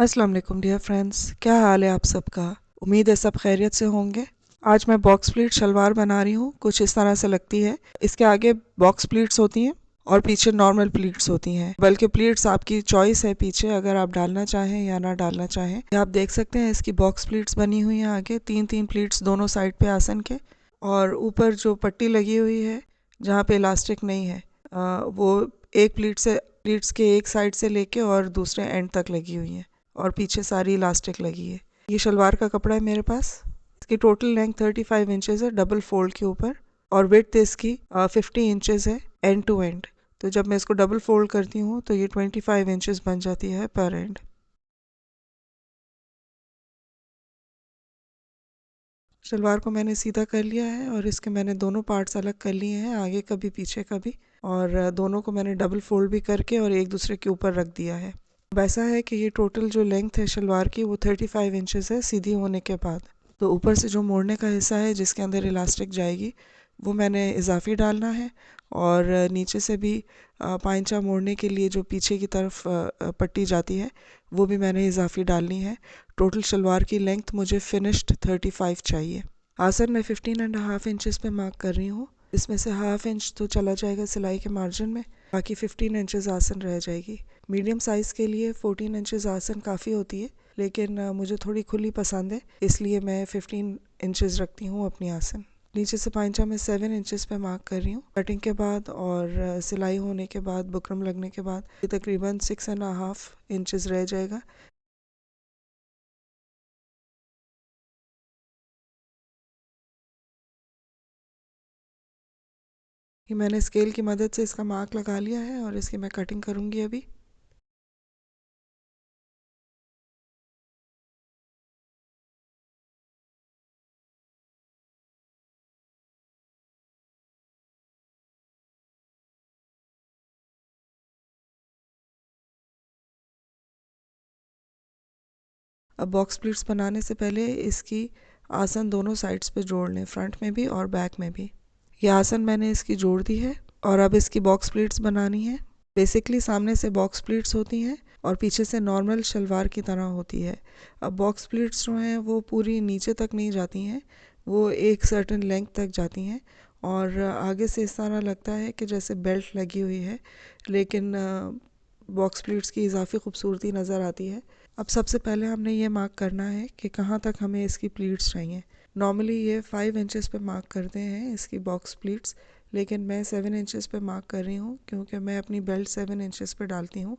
अस्सलाम वालेकुम dear friends, क्या हाल है आप सबका। उम्मीद है सब खैरियत से होंगे। आज मैं बॉक्स प्लीट शलवार बना रही हूँ। कुछ इस तरह से लगती है। इसके आगे बॉक्स प्लीट्स होती हैं और पीछे नॉर्मल प्लीट्स होती हैं। बल्कि प्लीट्स आपकी चॉइस है पीछे, अगर आप डालना चाहें या ना डालना चाहें। आप देख सकते हैं इसकी बॉक्स प्लीट्स बनी हुई हैं आगे, तीन तीन प्लीट्स दोनों साइड पे आसन के। और ऊपर जो पट्टी लगी हुई है जहाँ पे इलास्टिक नहीं है, वो एक प्लीट्स के एक साइड से लेके और दूसरे एंड तक लगी हुई है और पीछे सारी इलास्टिक लगी है। ये शलवार का कपड़ा है मेरे पास। इसकी टोटल लेंथ 35 इंचेस है डबल फोल्ड के ऊपर, और विड्थ इसकी 50 इंचेस है एंड टू एंड। तो जब मैं इसको डबल फोल्ड करती हूँ तो ये 25 इंचेस बन जाती है पर एंड। शलवार को मैंने सीधा कर लिया है और इसके मैंने दोनों पार्ट्स अलग कर लिए हैं, आगे का भी पीछे का भी। और दोनों को मैंने डबल फोल्ड भी करके और एक दूसरे के ऊपर रख दिया है। अब ऐसा है कि ये टोटल जो लेंथ है शलवार की वो 35 इंचेस है सीधी होने के बाद। तो ऊपर से जो मोड़ने का हिस्सा है जिसके अंदर इलास्टिक जाएगी वो मैंने इजाफी डालना है। और नीचे से भी पाइंचा मोड़ने के लिए जो पीछे की तरफ पट्टी जाती है वो भी मैंने इजाफी डालनी है। टोटल शलवार की लेंथ मुझे फिनिश्ड 35 चाहिए। आसन मैं 15.5 इंचेस पे मार्क कर रही हूँ। इसमें से हाफ इंच तो चला जाएगा सिलाई के मार्जिन में, बाकी 15 इंचेस आसन रह जाएगी। मीडियम साइज़ के लिए 14 इंचेस आसन काफ़ी होती है, लेकिन मुझे थोड़ी खुली पसंद है, इसलिए मैं 15 इंचेस रखती हूँ अपनी आसन। नीचे से पाइंचा मैं 7 इंचेस पे मार्क कर रही हूँ। कटिंग के बाद और सिलाई होने के बाद, बुकरम लगने के बाद ये तकरीबन 6.5 इंचेस रह जाएगा। ये मैंने स्केल की मदद से इसका मार्क लगा लिया है और इसकी मैं कटिंग करूँगी अभी। अब बॉक्स प्लीट्स बनाने से पहले इसकी आसन दोनों साइड्स पे जोड़ लें, फ्रंट में भी और बैक में भी। ये आसन मैंने इसकी जोड़ दी है और अब इसकी बॉक्स प्लीट्स बनानी है। बेसिकली सामने से बॉक्स प्लीट्स होती हैं और पीछे से नॉर्मल शलवार की तरह होती है। अब बॉक्स प्लीट्स जो हैं वो पूरी नीचे तक नहीं जाती हैं, वो एक सर्टेन लेंथ तक जाती हैं और आगे से इस तरह लगता है कि जैसे बेल्ट लगी हुई है, लेकिन बॉक्स प्लीट्स की इजाफी खूबसूरती नज़र आती है। अब सबसे पहले हमने ये मार्क करना है कि कहाँ तक हमें इसकी प्लीट्स चाहिए। नॉर्मली ये 5 इंचेस पे मार्क करते हैं इसकी बॉक्स प्लीट्स, लेकिन मैं 7 इंचेस पे मार्क कर रही हूँ क्योंकि मैं अपनी बेल्ट 7 इंचेस पे डालती हूँ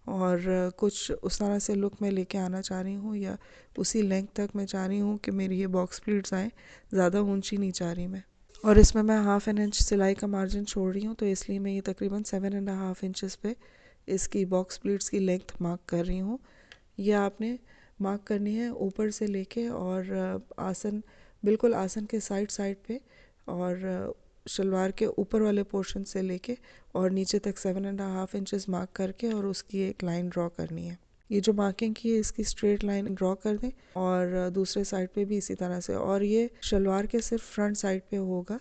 और कुछ उस तरह से लुक में लेके आना चाह रही हूँ, या उसी लेंथ तक मैं चाह रही हूँ कि मेरी ये बॉक्स प्लीट्स आएँ, ज़्यादा ऊंची नहीं चाह रही मैं। और इसमें मैं हाफ एन इंच सिलाई का मार्जिन छोड़ रही हूँ, तो इसलिए मैं ये तकरीबन 7.5 इंचेस पे इसकी बॉक्स प्लीट्स की लेंथ मार्क कर रही हूँ। यह आपने मार्क करनी है ऊपर से लेके और आसन, बिल्कुल आसन के साइड साइड पे, और शलवार के ऊपर वाले पोर्शन से लेके और नीचे तक 7.5 इंचेस मार्क करके और उसकी एक लाइन ड्रॉ करनी है। ये जो मार्किंग की है इसकी स्ट्रेट लाइन ड्रॉ कर दें और दूसरे साइड पे भी इसी तरह से, और ये शलवार के सिर्फ फ्रंट साइड पे होगा।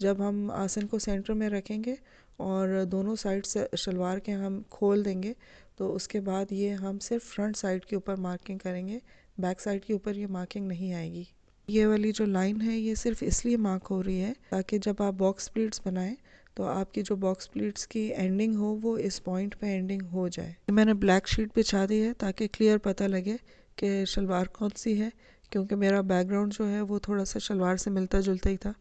जब हम आसन को सेंटर में रखेंगे और दोनों साइड से शलवार के हम खोल देंगे, तो उसके बाद ये हम सिर्फ फ्रंट साइड के ऊपर मार्किंग करेंगे, बैक साइड के ऊपर ये मार्किंग नहीं आएगी। ये वाली जो लाइन है ये सिर्फ इसलिए मार्क हो रही है ताकि जब आप बॉक्स प्लीट्स बनाएं तो आपकी जो बॉक्स प्लीट्स की एंडिंग हो वो इस पॉइंट पे एंडिंग हो जाए। मैंने ब्लैक शीट बिछा दी है ताकि क्लियर पता लगे कि शलवार कौन सी है, क्योंकि मेरा बैकग्राउंड जो है वो थोड़ा सा शलवार से मिलता जुलता ही था।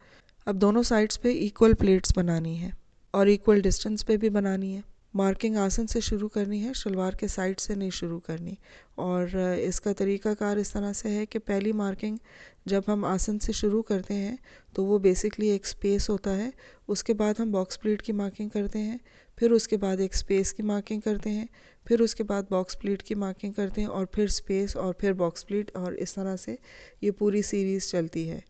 अब दोनों साइड्स पे इक्वल प्लेट्स बनानी है और इक्वल डिस्टेंस पे भी बनानी है। मार्किंग आसन से शुरू करनी है, शलवार के साइड से नहीं शुरू करनी। और इसका तरीकाकार इस तरह से है कि पहली मार्किंग जब हम आसन से शुरू करते हैं तो वो बेसिकली एक स्पेस होता है। उसके बाद हम बॉक्स प्लीट की मार्किंग करते हैं, फिर उसके बाद एक स्पेस की मार्किंग करते हैं, फिर उसके बाद बॉक्स प्लीट की मार्किंग करते हैं और फिर स्पेस और फिर बॉक्स प्लीट, और इस तरह से ये पूरी सीरीज़ चलती है।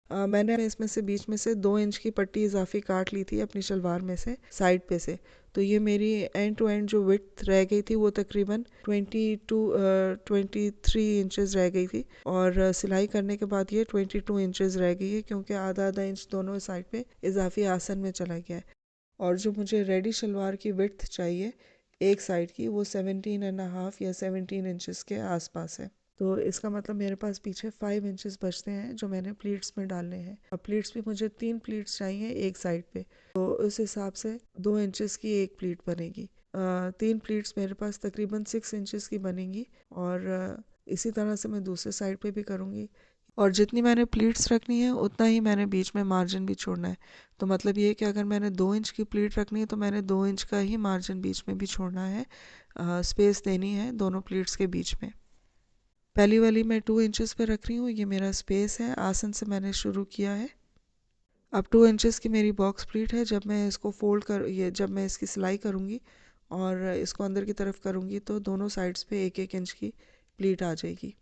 मैंने इसमें से बीच में से 2 इंच की पट्टी इजाफी काट ली थी अपनी शलवार में से साइड पे से, तो ये मेरी एंड टू एंड जो विड्थ रह गई थी वो तकरीबन 23 इंचेस रह गई थी, और सिलाई करने के बाद ये 22 इंचेस रह गई है क्योंकि आधा आधा इंच दोनों साइड पे इजाफी आसन में चला गया है। और जो मुझे रेडी शलवार की विड्थ चाहिए एक साइड की वो 17.5 या 17 इंचेस के आसपास है। तो इसका मतलब मेरे पास पीछे 5 इंचेस बचते हैं जो मैंने प्लीट्स में डालने हैं। अब प्लीट्स भी मुझे 3 प्लीट्स चाहिए एक साइड पे, तो उस हिसाब से 2 इंचेस की एक प्लीट बनेगी। 3 प्लीट्स मेरे पास तकरीबन 6 इंचेस की बनेंगी, और इसी तरह से मैं दूसरे साइड पे भी करूँगी। और जितनी मैंने प्लीट्स रखनी है उतना ही मैंने बीच में मार्जिन भी छोड़ना है। तो मतलब ये है कि अगर मैंने 2 इंच की प्लीट रखनी है तो मैंने 2 इंच का ही मार्जिन बीच में भी छोड़ना है, स्पेस देनी है दोनों प्लीट्स के बीच में। पहली वाली मैं 2 इंचेस पे रख रही हूँ, ये मेरा स्पेस है, आसन से मैंने शुरू किया है। अब 2 इंचेस की मेरी बॉक्स प्लीट है। जब मैं इसको जब मैं इसकी सिलाई करूँगी और इसको अंदर की तरफ करूँगी तो दोनों साइड्स पे 1-1 इंच की प्लीट आ जाएगी।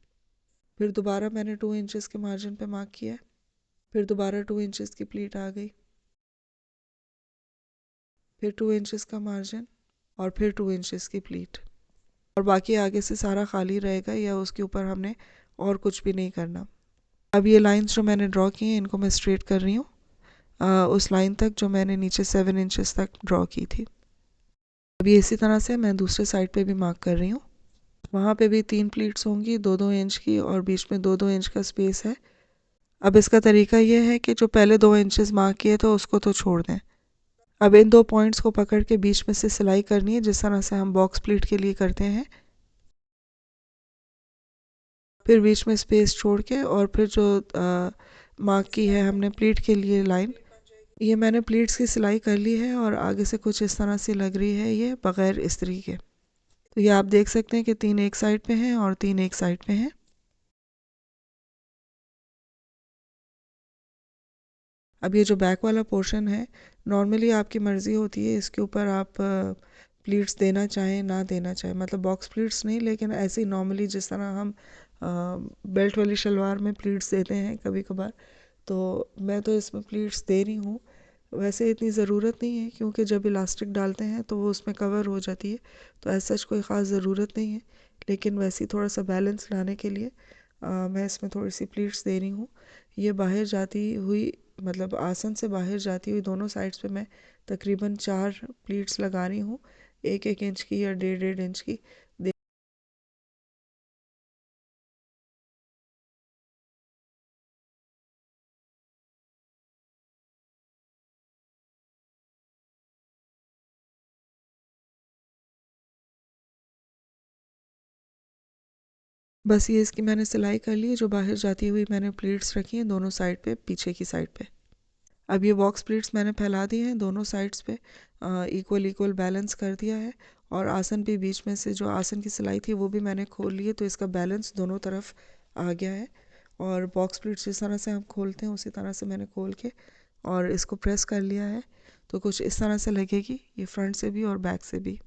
फिर दोबारा मैंने 2 इंचेस के मार्जिन पे मार्क किया है, फिर दोबारा 2 इंचेस की प्लीट आ गई, फिर 2 इंचेस का मार्जिन और फिर 2 इंचेस की प्लीट, और बाकी आगे से सारा खाली रहेगा या उसके ऊपर हमने और कुछ भी नहीं करना। अब ये लाइंस जो मैंने ड्रॉ की हैं इनको मैं स्ट्रेट कर रही हूँ उस लाइन तक जो मैंने नीचे 7 इंचेस तक ड्रॉ की थी। अब ये इसी तरह से मैं दूसरे साइड पे भी मार्क कर रही हूँ। वहाँ पे भी 3 प्लीट्स होंगी 2-2 इंच की, और बीच में 2-2 इंच का स्पेस है। अब इसका तरीका ये है कि जो पहले 2 इंचेस मार्क किए तो उसको तो छोड़ दें। अब इन 2 पॉइंट्स को पकड़ के बीच में से सिलाई करनी है जिस तरह से हम बॉक्स प्लीट के लिए करते हैं। फिर बीच में स्पेस छोड़ के, और फिर जो मार्क की है हमने प्लीट के लिए लाइन, ये मैंने प्लीट्स की सिलाई कर ली है और आगे से कुछ इस तरह से लग रही है ये बगैर इस्त्री के। तो ये आप देख सकते हैं कि 3 एक साइड पे हैं और 3 एक साइड पे हैं। अब ये जो बैक वाला पोर्शन है, नॉर्मली आपकी मर्ज़ी होती है इसके ऊपर आप प्लीट्स देना चाहें ना देना चाहें, मतलब बॉक्स प्लीट्स नहीं, लेकिन ऐसे ही नॉर्मली जिस तरह हम बेल्ट वाली शलवार में प्लीट्स देते हैं कभी कभार, तो मैं तो इसमें प्लीट्स दे रही हूँ। वैसे इतनी ज़रूरत नहीं है क्योंकि जब इलास्टिक डालते हैं तो वो उसमें कवर हो जाती है, तो ऐसा कोई ख़ास ज़रूरत नहीं है, लेकिन वैसे ही थोड़ा सा बैलेंस लाने के लिए मैं इसमें थोड़ी सी प्लीट्स दे रही हूँ। ये बाहर जाती हुई, मतलब आसन से बाहर जाती हुई दोनों साइड्स पे मैं तकरीबन 4 प्लीट्स लगा रही हूँ, 1-1 इंच की या 1.5-1.5 इंच की। बस ये इसकी मैंने सिलाई कर ली है, जो बाहर जाती हुई मैंने प्लीट्स रखी हैं दोनों साइड पे, पीछे की साइड पे। अब ये बॉक्स प्लीट्स मैंने फैला दी हैं दोनों साइड्स पे, इक्वल इक्वल बैलेंस कर दिया है, और आसन भी बीच में से जो आसन की सिलाई थी वो भी मैंने खोल ली है, तो इसका बैलेंस दोनों तरफ आ गया है। और बॉक्स प्लीट्स जिस तरह से हम खोलते हैं उसी तरह से मैंने खोल के और इसको प्रेस कर लिया है, तो कुछ इस तरह से लगेगी, ये फ्रंट से भी और बैक से भी।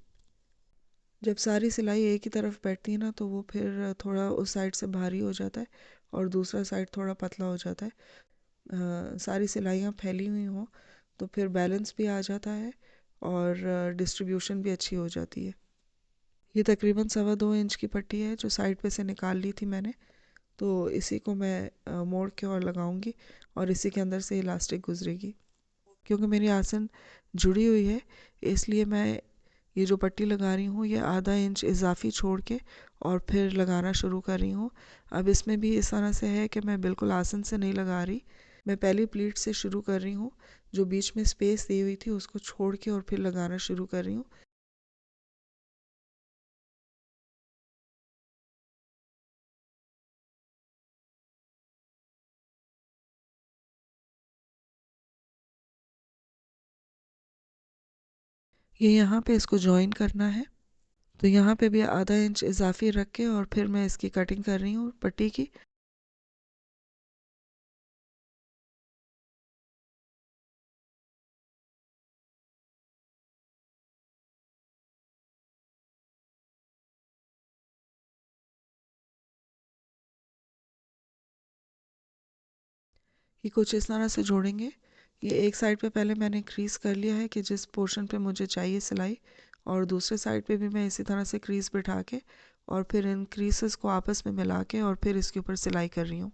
जब सारी सिलाई एक ही तरफ बैठती है ना तो वो फिर थोड़ा उस साइड से भारी हो जाता है और दूसरा साइड थोड़ा पतला हो जाता है। सारी सिलाइयाँ फैली हुई हों तो फिर बैलेंस भी आ जाता है और डिस्ट्रीब्यूशन भी अच्छी हो जाती है। ये तकरीबन 2.25 इंच की पट्टी है जो साइड पे से निकाल ली थी मैंने, तो इसी को मैं मोड़ के और लगाऊंगी और इसी के अंदर से इलास्टिक गुजरेगी। क्योंकि मेरी आसन जुड़ी हुई है इसलिए मैं ये जो पट्टी लगा रही हूँ ये आधा इंच इजाफी छोड़ के और फिर लगाना शुरू कर रही हूँ। अब इसमें भी इस तरह से है कि मैं बिल्कुल आसन से नहीं लगा रही, मैं पहली प्लीट से शुरू कर रही हूँ, जो बीच में स्पेस दी हुई थी उसको छोड़ के और फिर लगाना शुरू कर रही हूँ। ये यहाँ पे इसको जॉइन करना है, तो यहाँ पे भी आधा इंच इजाफी रख के और फिर मैं इसकी कटिंग कर रही हूँ पट्टी की। ये कुछ इस तरह से जोड़ेंगे। ये एक साइड पे पहले मैंने क्रीज कर लिया है कि जिस पोर्शन पे मुझे चाहिए सिलाई, और दूसरे साइड पे भी मैं इसी तरह से क्रीज बिठा के और फिर इन क्रीसेस को आपस में मिला के और फिर इसके ऊपर सिलाई कर रही हूँ।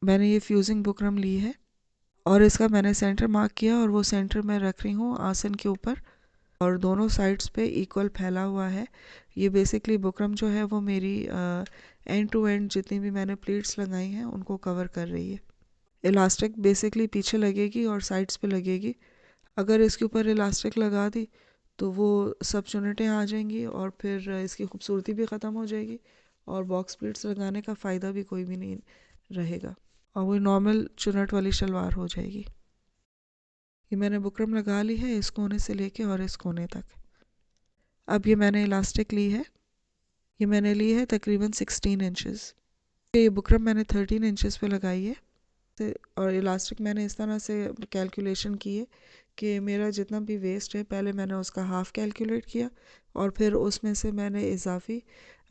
मैंने ये फ्यूजिंग बुकरम ली है और इसका मैंने सेंटर मार्क किया और वो सेंटर मैं रख रही हूँ आसन के ऊपर और दोनों साइड्स पे इक्वल फैला हुआ है। ये बेसिकली बुकरम जो है वो मेरी एंड टू एंड जितनी भी मैंने प्लीट्स लगाई हैं उनको कवर कर रही है। इलास्टिक बेसिकली पीछे लगेगी और साइड्स पे लगेगी। अगर इसके ऊपर इलास्टिक लगा दी तो वो सब चुन्नटें आ जाएंगी और फिर इसकी खूबसूरती भी ख़त्म हो जाएगी और बॉक्स प्लीट्स लगाने का फ़ायदा भी कोई भी नहीं रहेगा और वो नॉर्मल चुन्नट वाली शलवार हो जाएगी। ये मैंने बुकरम लगा ली है इस कोने से लेके और इस कोने तक। अब ये मैंने इलास्टिक ली है, ये मैंने ली है तकरीबन 16 इंचेस। ये बुकरम मैंने 13 इंचेस पे लगाई है और इलास्टिक मैंने इस तरह से कैलकुलेशन की है कि मेरा जितना भी वेस्ट है पहले मैंने उसका हाफ़ कैलकुलेट किया और फिर उसमें से मैंने इजाफी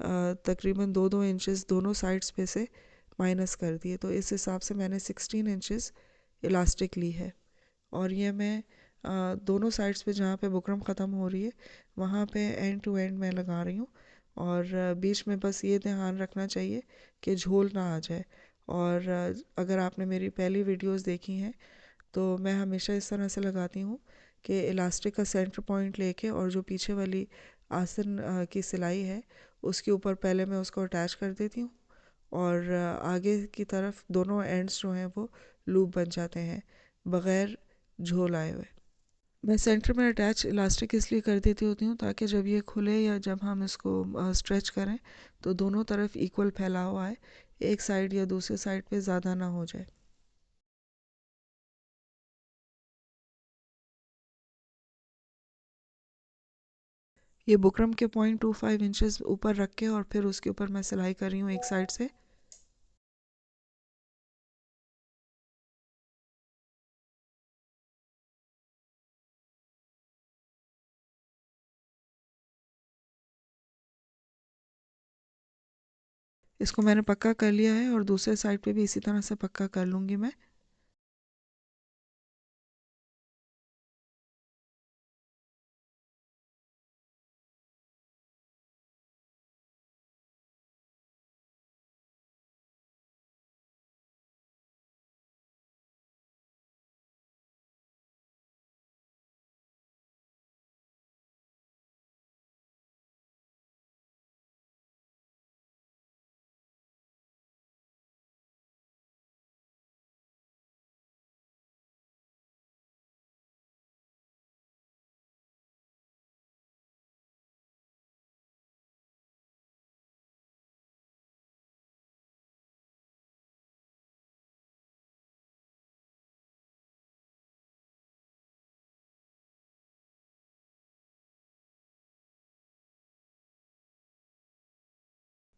तकरीबन 2-2 इंचेस दोनों साइड्स पे से माइनस कर दिए। तो इस हिसाब से मैंने 16 इंचेस इलास्टिक ली है और ये मैं दोनों साइड्स पे जहाँ पे बुकरम ख़त्म हो रही है वहाँ पे एंड टू एंड मैं लगा रही हूँ और बीच में बस ये ध्यान रखना चाहिए कि झोल ना आ जाए। और अगर आपने मेरी पहली वीडियोस देखी हैं तो मैं हमेशा इस तरह से लगाती हूँ कि इलास्टिक का सेंटर पॉइंट लेके और जो पीछे वाली आसन की सिलाई है उसके ऊपर पहले मैं उसको अटैच कर देती हूँ और आगे की तरफ दोनों एंड्स जो हैं वो लूप बन जाते हैं बग़ैर झोल आए हुए। मैं सेंटर में अटैच इलास्टिक इसलिए कर देती होती हूँ ताकि जब ये खुले या जब हम इसको स्ट्रेच करें तो दोनों तरफ इक्वल फैला हुआ है, एक साइड या दूसरे साइड पे ज़्यादा ना हो जाए। ये बुकरम के 0.25 इंचेस ऊपर रख के और फिर उसके ऊपर मैं सिलाई कर रही हूँ एक साइड से। इसको मैंने पक्का कर लिया है और दूसरे साइड पे भी इसी तरह से पक्का कर लूँगी मैं।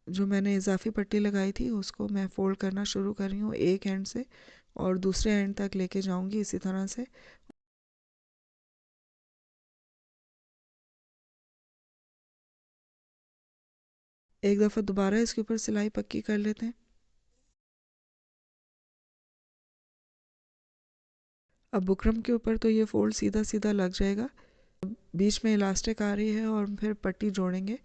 जो मैंने इजाफी पट्टी लगाई थी उसको मैं फोल्ड करना शुरू कर रही हूँ एक एंड से और दूसरे एंड तक लेके जाऊँगी इसी तरह से। एक दफ़ा दोबारा इसके ऊपर सिलाई पक्की कर लेते हैं। अब बुकरम के ऊपर तो ये फोल्ड सीधा सीधा लग जाएगा, बीच में इलास्टिक आ रही है और फिर पट्टी जोड़ेंगे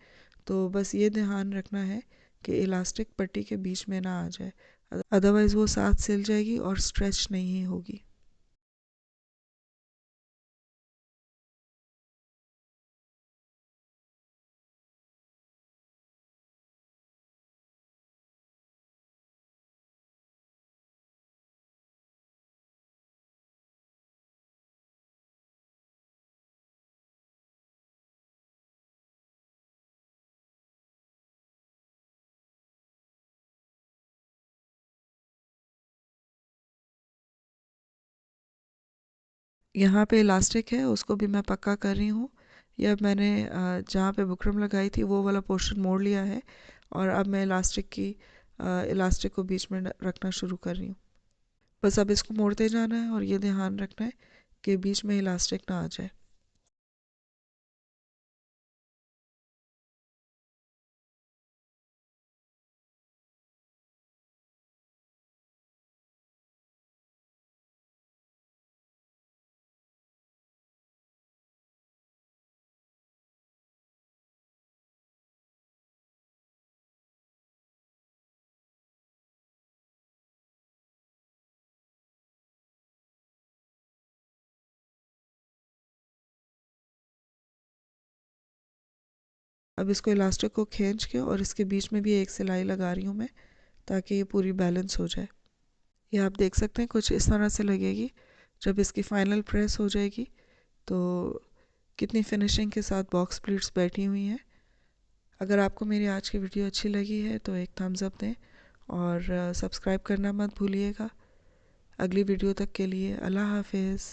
तो बस ये ध्यान रखना है कि इलास्टिक पट्टी के बीच में ना आ जाए, अदरवाइज़ वो साथ सिल जाएगी और स्ट्रेच नहीं होगी। यहाँ पे इलास्टिक है उसको भी मैं पक्का कर रही हूँ। यह मैंने जहाँ पे बुकरम लगाई थी वो वाला पोर्शन मोड़ लिया है और अब मैं इलास्टिक को बीच में रखना शुरू कर रही हूँ। बस अब इसको मोड़ते जाना है और ये ध्यान रखना है कि बीच में इलास्टिक ना आ जाए। अब इसको इलास्टिक को खींच के और इसके बीच में भी एक सिलाई लगा रही हूँ मैं, ताकि ये पूरी बैलेंस हो जाए। ये आप देख सकते हैं कुछ इस तरह से लगेगी। जब इसकी फाइनल प्रेस हो जाएगी तो कितनी फिनिशिंग के साथ बॉक्स प्लीट्स बैठी हुई हैं। अगर आपको मेरी आज की वीडियो अच्छी लगी है तो एक थम्स अप दें और सब्सक्राइब करना मत भूलिएगा। अगली वीडियो तक के लिए अल्लाह हाफिज़।